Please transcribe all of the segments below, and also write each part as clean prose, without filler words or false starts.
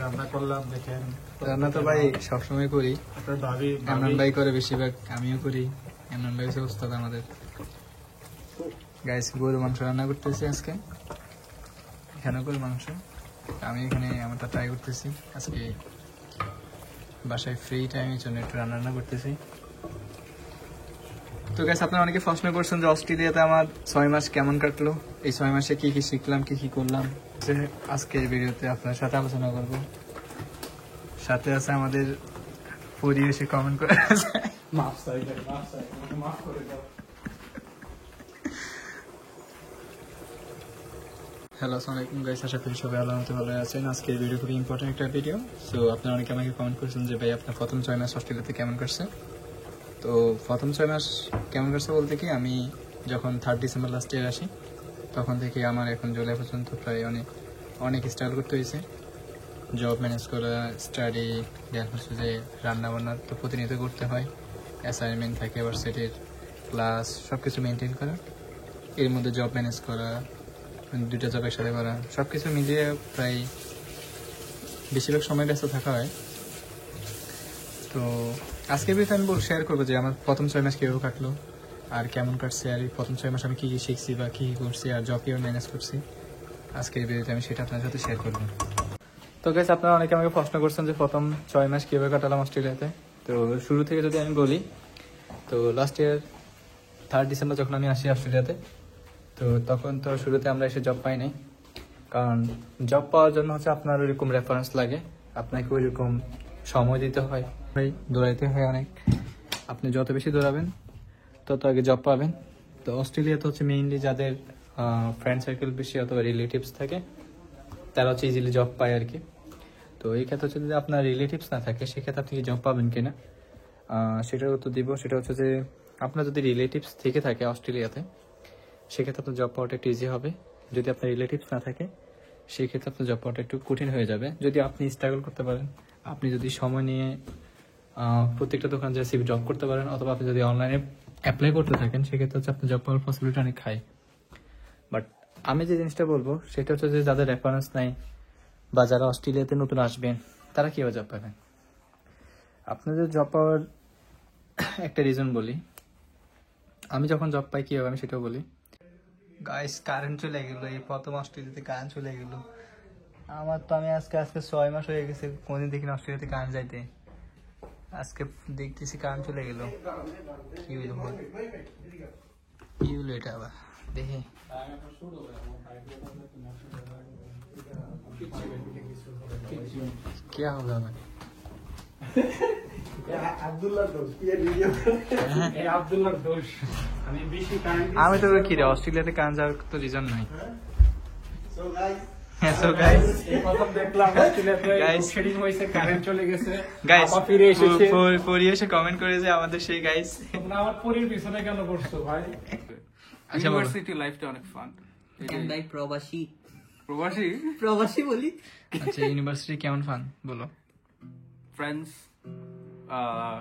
রান্না করলাম। দেখেন রান্না তো ভাই সবসময় করি, ভাবি এমরান ভাই করে বেশিরভাগ, আমিও করি। এমরান ভাই হচ্ছে ওস্তাদ আমাদের। গাইস গরু মাংস রান্না করতেছি আজকে, এখানে গরু মাংস। আমি এখানে আমারটা ট্রাই করতেছি আজকে, বাসায় ফ্রি টাইমের জন্য একটু রান্না করতেছি। তো গাইস আপনারা অনেকে প্রশ্ন করছেন যে অস্ট্রেলিয়াতে আমার 6 মাস কেমন কাটলো, এই 6 মাসে কি কি শিখলাম, কি কি করলাম, আজকের ভিডিওতে আপনার সাথে আলোচনা করব। সাথে আছে আমাদের পরিবেশে কমেন্ট করে আছে। হ্যালো আসসালামু আলাইকুম গাইস, আশা করি সবাই আল্লাহর ভালো আছেন। আজকের ভিডিও খুবই ইম্পর্টেন্ট একটা ভিডিও। সো আপনারা অনেকে আমাকে কমেন্ট করছেন যে ভাই আপনার প্রথম 6 মাস অস্ট্রেলিয়াতে কেমন কাটছে। তো প্রথম 6 মাস কেমন কাটছে বলতে কি, আমি যখন 3 ডিসেম্বর লাস্ট ইয়ার আসি তখন থেকে আমার এখন জুলাই পর্যন্ত প্রায় অনেক স্ট্রাগল করতে হয়েছে। জব ম্যানেজ করা, স্টাডি, দেন হচ্ছে যে রান্নাবান্না তো প্রতিনিয়ত করতে হয়, অ্যাসাইনমেন্ট থাকে, ভার্সিটির ক্লাস, সব কিছু মেনটেন করা, এর মধ্যে জব ম্যানেজ করা, 2টা জব একসাথে করা, সব কিছু মিলিয়ে প্রায় বেশিরভাগ সময় ব্যস্ত থাকা হয়। তো আজকে বিষয়ে আমি শেয়ার করবো যে আমার প্রথম 6 মাস কীভাবে কাটলো আর কেমন কাটছে, আর এই প্রথম 6 মাস আমি কী কী শিখছি বা কী কী করছি আর জব কীভাবে ম্যানেজ করছি। আজকের ভিডিওতে আমি সেটা আপনার সাথে শেয়ার করবো। তো গাইস আপনারা অনেকে আমাকে প্রশ্ন করছেন যে প্রথম 6 মাস কীভাবে কাটালাম অস্ট্রেলিয়াতে। তো শুরু থেকে যদি আমি বলি, তো লাস্ট ইয়ার 3 ডিসেম্বর যখন আমি আসি অস্ট্রেলিয়াতে, তো তখন তো শুরুতে আমরা এসে জব পাই নাই। কারণ জব পাওয়ার জন্য হচ্ছে আপনার ওইরকম রেফারেন্স লাগে, আপনাকে ওইরকম সময় দিতে হয়, দৌড়াইতে হয় অনেক। আপনি যত বেশি দৌড়াবেন তত আগে জব পাবেন। তো অস্ট্রেলিয়াতে হচ্ছে মেইনলি যাদের ফ্রেন্ড সার্কেল বেশি অথবা রিলেটিভস থাকে তারা হচ্ছে ইজিলি জব পায় আর কি। তো এই ক্ষেত্রে হচ্ছে যদি আপনার রিলেটিভস না থাকে সেক্ষেত্রে আপনি জব পাবেন কিনা সেটার উত্তর দিব। সেটা হচ্ছে যে আপনার যদি রিলেটিভস থেকে থাকে অস্ট্রেলিয়াতে সেক্ষেত্রে আপনার জব পাওয়াটা একটু ইজি হবে। যদি আপনার রিলেটিভস না থাকে সেক্ষেত্রে আপনার জব পাওয়াটা একটু কঠিন হয়ে যাবে। যদি আপনি স্ট্রাগল করতে পারেন, আপনি যদি সময় নিয়ে প্রত্যেকটা দোকান যে সিভি জব করতে পারেন, অথবা আপনি যদি অনলাইনে অ্যাপ্লাই করতে থাকেন সেক্ষেত্রে হচ্ছে আপনার জব পাওয়ার পসিবিলিটি অনেক হাই। বাট আমি যে জিনিসটা বলবো সেটা হচ্ছে যে যাদের রেফারেন্স নাই বা যারা অস্ট্রেলিয়াতে নতুন আসবেন তারা কীভাবে জব পাবেন। আপনাদের জব পাওয়ার একটা রিজন বলি, আমি যখন জব পাই কীভাবে আমি সেটাও বলি। গাইস কারেন্ট চলে গেলো, এই প্রথম অস্ট্রেলিয়াতে কারেন্ট চলে গেলো আমার। তো আমি আজকে 6 মাস হয়ে গেছে কোনদিন দেখি না অস্ট্রেলিয়াতে কারেন্ট যাইতে, আজকে দেখতেছি কারেন্ট চলে গেল। কি হইলো কি হইলো এটা আবার দেখি। क्या होगा मैं আমি তো কি রে অস্ট্রেলিয়াতে কারেন্ট যাওয়ার তো রিজন নাই। পরিবেশে কমেন্ট করে যে আমাদের সেই গাইস আমার পরির পিছনে কেন করছো ভাই? ইউনিভার্সিটি লাইফটা অনেক ফান। ভাই প্রবাসী প্রবাসী প্রবাসী বলি। আচ্ছা ইউনিভার্সিটি কেমন ফান বলো? ফ্রেন্ডস,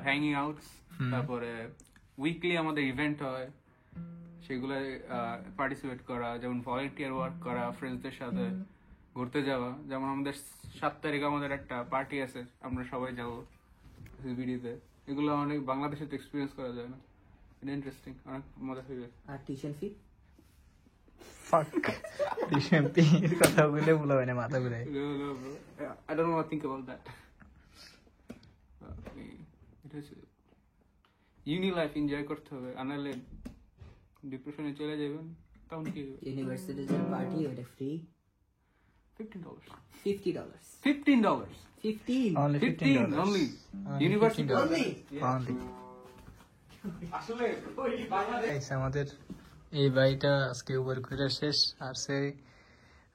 হ্যাঙ্গিং আউটস, তারপরে উইকলি আমাদের ইভেন্ট হয় সেগুলো পার্টিসিপেট করা, যেমন ভলেন্টিয়ার ওয়ার্ক করা, ফ্রেন্ডসদের সাথে ঘুরতে যাওয়া। যেমন আমাদের 7 তারিখে আমাদের একটা পার্টি আছে, আমরা সবাই যাবো ভিডিওতে। এগুলো অনেক বাংলাদেশে তো এক্সপিরিয়েন্স করা যায় না, এটা ইন্টারেস্টিং, অনেক মজা হয়ে যায়। আর টিউশন ফি কথা বলে বলা হয় না, মাথা ঘুরায়। I don't want to think about that. এটা হচ্ছে ইউনি লাইফ এনজয় করতে হবে, আনালে ডিপ্রেশনে চলে যাবেন। তখন কি ইউনিভার্সিটির যে পার্টি ওটা free $15 $50 $15 Only 15 only university only। আসলে Guys, আমাদের এই ভাইটা আজকে উবার করে শেষ আর সে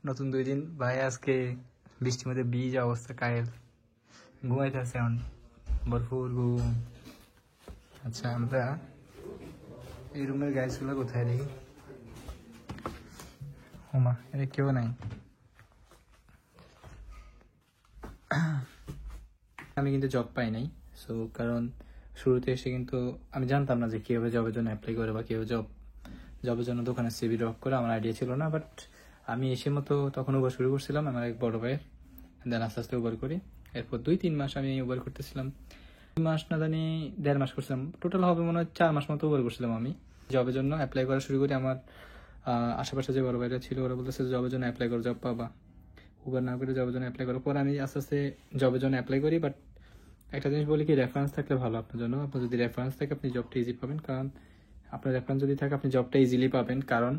নতুন 2 দিন ভাই আজকে বৃষ্টির মধ্যে বীজ অবস্থা, কায়েল ঘুমাইতেছে এখন ভরপুর ঘুম। আচ্ছা আমরা এই রুমের গাইসগুলো কোথায় দেখি? হোমা এটা কেউ নাই। আমি কিন্তু জব পাই নাই, সো কারণ শুরুতে এসে কিন্তু আমি জানতাম না যে কীভাবে জবের জন্য অ্যাপ্লাই করে বা কীভাবে জবের জন্য দোকানে সিভি ড্রপ করে, আমার আইডিয়া ছিল না। বাট আমি এসে মতো তখন উবার শুরু করছিলাম আমার এক বড় ভাইয়ের, দেন আস্তে আস্তে উবার করি। এরপর 2-3 মাস আমি উবার করতেছিলাম। 2 মাস না জানি 1.5 মাস করছিলাম, টোটাল হবে মনে হয় 4 মাস মতো উবার করছিলাম আমি। জবের জন্য অ্যাপ্লাই করা শুরু করি। আমার আশেপাশে যে বড় ভাইরা ছিল ওরা বলতেছে জবের জন্য অ্যাপ্লাই করো, জব পাবা, উবার না করে জবের জন্য অ্যাপ্লাই করো। পরে আমি আস্তে আস্তে জবের জন্য অ্যাপ্লাই করি। বাট একটা জিনিস বলি কি, রেফারেন্স থাকলে ভালো আপনার জন্য। আপনার যদি রেফারেন্স থাকে আপনি জবটা ইজি পাবেন, কারণ আপনার রেফারেন্স যদি থাকে আপনি জবটা ইজিলি পাবেন। কারণ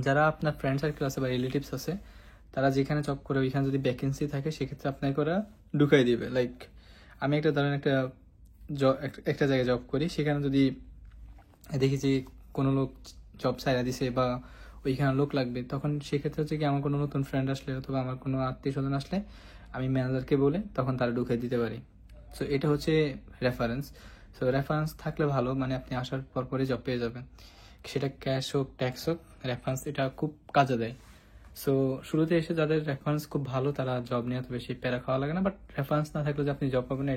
যারা আপনার ফ্রেন্ড সার্কেল আছে বা রিলেটিভস আছে, তারা যেখানে জব করে ওইখানে যদি ভ্যাকেন্সি থাকে সেক্ষেত্রে আপনাকে ওরা ঢুকাই দিবে। লাইক আমি একটা ধরেন একটা জায়গায় জব করি, সেখানে যদি দেখি যে কোনো লোক জব ছাইরা দিছে বা ওইখানে লোক লাগবে, তখন সেক্ষেত্রে হচ্ছে কি আমার কোনো নতুন ফ্রেন্ড আসলে অথবা আমার কোনো আত্মীয় স্বজন আসলে আমি ম্যানেজারকে বলে তখন তারা ঢুকিয়ে দিতে পারি। সো এটা হচ্ছে রেফারেন্স। সো রেফারেন্স থাকলে ভালো, মানে আপনি আসার পরপরই জব পেয়ে যাবেন, সেটা ক্যাশ হোক ট্যাক্স হোক, রেফারেন্স এটা খুব কাজে দেয়। সো শুরুতে এসে যাদের রেফারেন্স খুব ভালো তারা জব নিয়ে এত বেশি প্যারা খাওয়া লাগে না। বাট রেফারেন্স না থাকলে যে আপনি জব পাবেন না,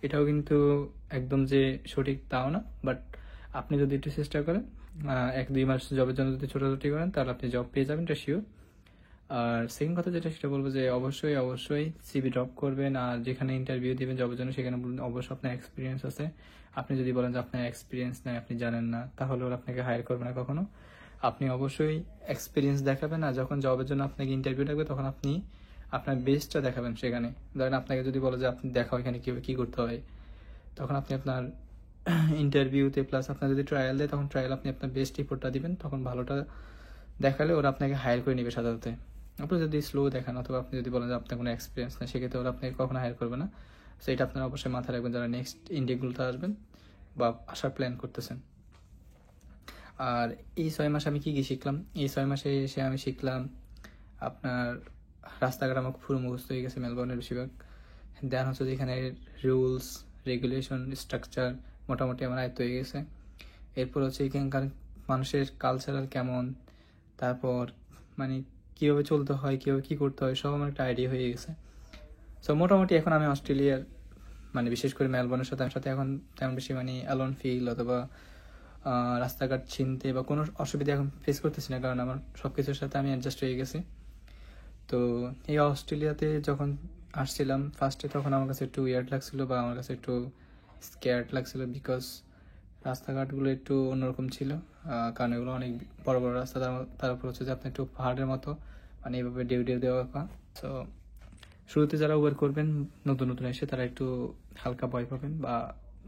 এটাও কিন্তু একদম যে সঠিক তাও না। বাট আপনি যদি একটু চেষ্টা করেন, 1-2 মাস জবের জন্য যদি ছোটাছুটি করেন, তাহলে আপনি জব পেয়ে যাবেন, এটা শিওর। আর সেকেন্ড কথা যেটা সেটা বলবো যে অবশ্যই সিভি ড্রপ করবেন। আর যেখানে ইন্টারভিউ দিবেন জবের জন্য সেখানে বলবেন অবশ্যই আপনার এক্সপিরিয়েন্স আছে। আপনি যদি বলেন যে আপনার এক্সপিরিয়েন্স নাই, আপনি জানেন না, তাহলে ওরা আপনাকে হায়ার করবে না কখনো। আপনি অবশ্যই এক্সপিরিয়েন্স দেখাবেন। আর যখন জবের জন্য আপনাকে ইন্টারভিউ ডাকবে তখন আপনি আপনার বেস্টটা দেখাবেন সেখানে। ধরেন আপনাকে যদি বলে যে আপনি দেখাও এখানে কী করতে হয়, তখন আপনি আপনার ইন্টারভিউতে প্লাস আপনার যদি ট্রায়াল দেয় তখন ট্রায়াল আপনি আপনার বেস্ট রিপোর্টটা দিবেন, তখন ভালোটা দেখালে ওরা আপনাকে হায়ার করে নেবে সাধারণত। আপনি যদি স্লো দেখান অথবা আপনি যদি বলেন যে আপনার কোনো এক্সপিরিয়েন্স নেই, সেক্ষেত্রে ওরা আপনাকে কখনো হায়ার করবে না। সো এটা আপনারা অবশ্যই মাথায় রাখবেন যারা নেক্সট ইন্ডিয়াগুলোতে আসবেন বা আসার প্ল্যান করতেছেন। আর এই 6 মাস আমি কি শিখলাম, এই 6 মাসে এসে আমি শিখলাম আপনার রাস্তাঘাট আমার পুরো মুখস্থ হয়ে গেছে মেলবোর্নের বেশিরভাগ। দেন হচ্ছে যে এখানে রুলস রেগুলেশন স্ট্রাকচার মোটামুটি আমার আয়ত্ত হয়ে গেছে। এরপর হচ্ছে এখানকার মানুষের কালচারাল কেমন, তারপর মানে কীভাবে চলতে হয়, কীভাবে কী করতে হয়, সব আমার একটা আইডিয়া হয়ে গেছে। সো মোটামুটি এখন আমি অস্ট্রেলিয়ার মানে বিশেষ করে মেলবোর্নের সাথে এখন তেমন বেশি মানে অ্যালোন ফিল অথবা রাস্তাঘাট চিনতে বা কোনো অসুবিধা এখন ফেস করতেছি না, কারণ আমার সব কিছুর সাথে আমি অ্যাডজাস্ট হয়ে গেছি। তো এই অস্ট্রেলিয়াতে যখন আসছিলাম ফার্স্টে, তখন আমার কাছে একটু উইয়ার্ড লাগছিল বা আমার কাছে একটু স্কেয়ার্ড লাগছিল, বিকজ রাস্তাঘাটগুলো একটু অন্যরকম ছিল। কারণ এগুলো অনেক বড় বড় রাস্তা, তার উপর হচ্ছে যে আপনি একটু পাহাড়ের মতো মানে এইভাবে ডেউ দেওয়া। সো শুরুতে যারা উবার করবেন নতুন এসে তারা একটু হালকা ভয় পাবেন, বা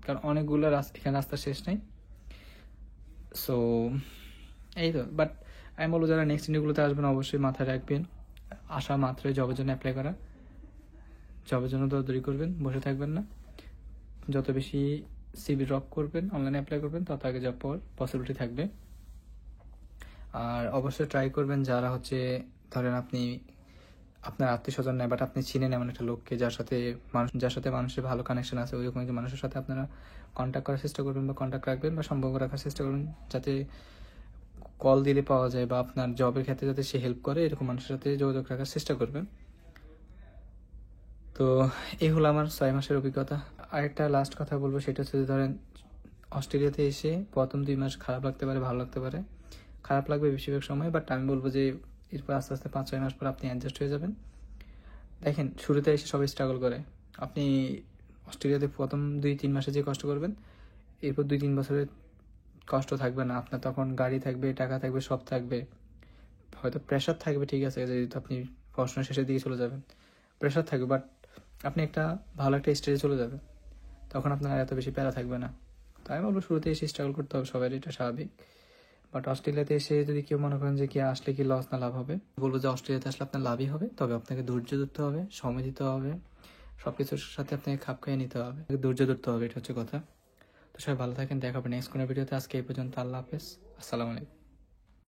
কারণ অনেকগুলো এখানে রাস্তা শেষ নেই। সো এই তো। বাট আমি বলবো যারা নেক্সট ইন্ডিয়াগুলোতে আসবেন অবশ্যই মাথায় রাখবেন আসা মাত্রই জবের জন্য অ্যাপ্লাই করা। জবের জন্য দৌড়দৌড়ি করবেন, বসে থাকবেন না। যত বেশি সিভি ড্রপ করবেন, অনলাইনে অ্যাপ্লাই করবেন, তত আগে জব পাওয়ার পসিবিলিটি থাকবে। আর অবশ্যই ট্রাই করবেন যারা হচ্ছে ধরেন আপনি আপনার আত্মীয় স্বজন নেই বাট আপনি চিনেন এমন একটা লোককে যার সাথে মানুষের ভালো কানেকশন আছে, ওইরকম একজন মানুষের সাথে আপনারা কন্ট্যাক্ট করার চেষ্টা করবেন বা কন্ট্যাক্ট রাখবেন বা সম্পর্ক রাখার চেষ্টা করবেন, যাতে কল দিলে পাওয়া যায় বা আপনার জবের ক্ষেত্রে যাতে সে হেল্প করে, এরকম মানুষের সাথে যোগাযোগ রাখার চেষ্টা করবেন। তো এই হলো আমার 6 মাসের অভিজ্ঞতা। আরেকটা লাস্ট কথা বলবো, সেটা হচ্ছে যে ধরেন অস্ট্রেলিয়াতে এসে প্রথম 2 মাস খারাপ লাগতে পারে, ভালো লাগতে পারে। খারাপ লাগবে বেশিরভাগ সময়, বাট আমি বলবো যে এরপর আস্তে আস্তে 5-6 মাস পর আপনি অ্যাডজাস্ট হয়ে যাবেন। দেখেন শুরুতে এসে সবাই স্ট্রাগল করে। আপনি অস্ট্রেলিয়াতে প্রথম 2-3 মাসে যে কষ্ট করবেন, এরপর 2-3 বছরের কষ্ট থাকবে না আপনার। তখন গাড়ি থাকবে, টাকা থাকবে, সব থাকবে। হয়তো প্রেশার থাকবে, ঠিক আছে, যেহেতু আপনি পড়াশোনা শেষের দিকে চলে যাবেন, প্রেশার থাকবে, বাট আপনি একটা ভালো একটা স্টেজে চলে যাবেন, তখন আপনার এত বেশি প্যারা থাকবে না। তাই আমি বলবো শুরুতে এসে স্ট্রাগল করতে হবে সবাই, এটা স্বাভাবিক। বাট অস্ট্রেলিয়াতে এসে যদি কেউ মনে করেন যে কি আসলে কি লস না লাভ হবে, বলবো যে অস্ট্রেলিয়াতে আসলে আপনার লাভই হবে। তবে আপনাকে ধৈর্য ধরতে হবে, সময় দিতে হবে, সবকিছুর সাথে আপনাকে খাপ খাইয়ে নিতে হবে, ধৈর্য ধরতে হবে, এটা হচ্ছে কথা। তো সবাই ভালো থাকেন, দেখা হবে নেক্সট কোনো ভিডিওতে। আজকে এই পর্যন্ত, আল্লাহ হাফেজ, আসসালামু আলাইকুম।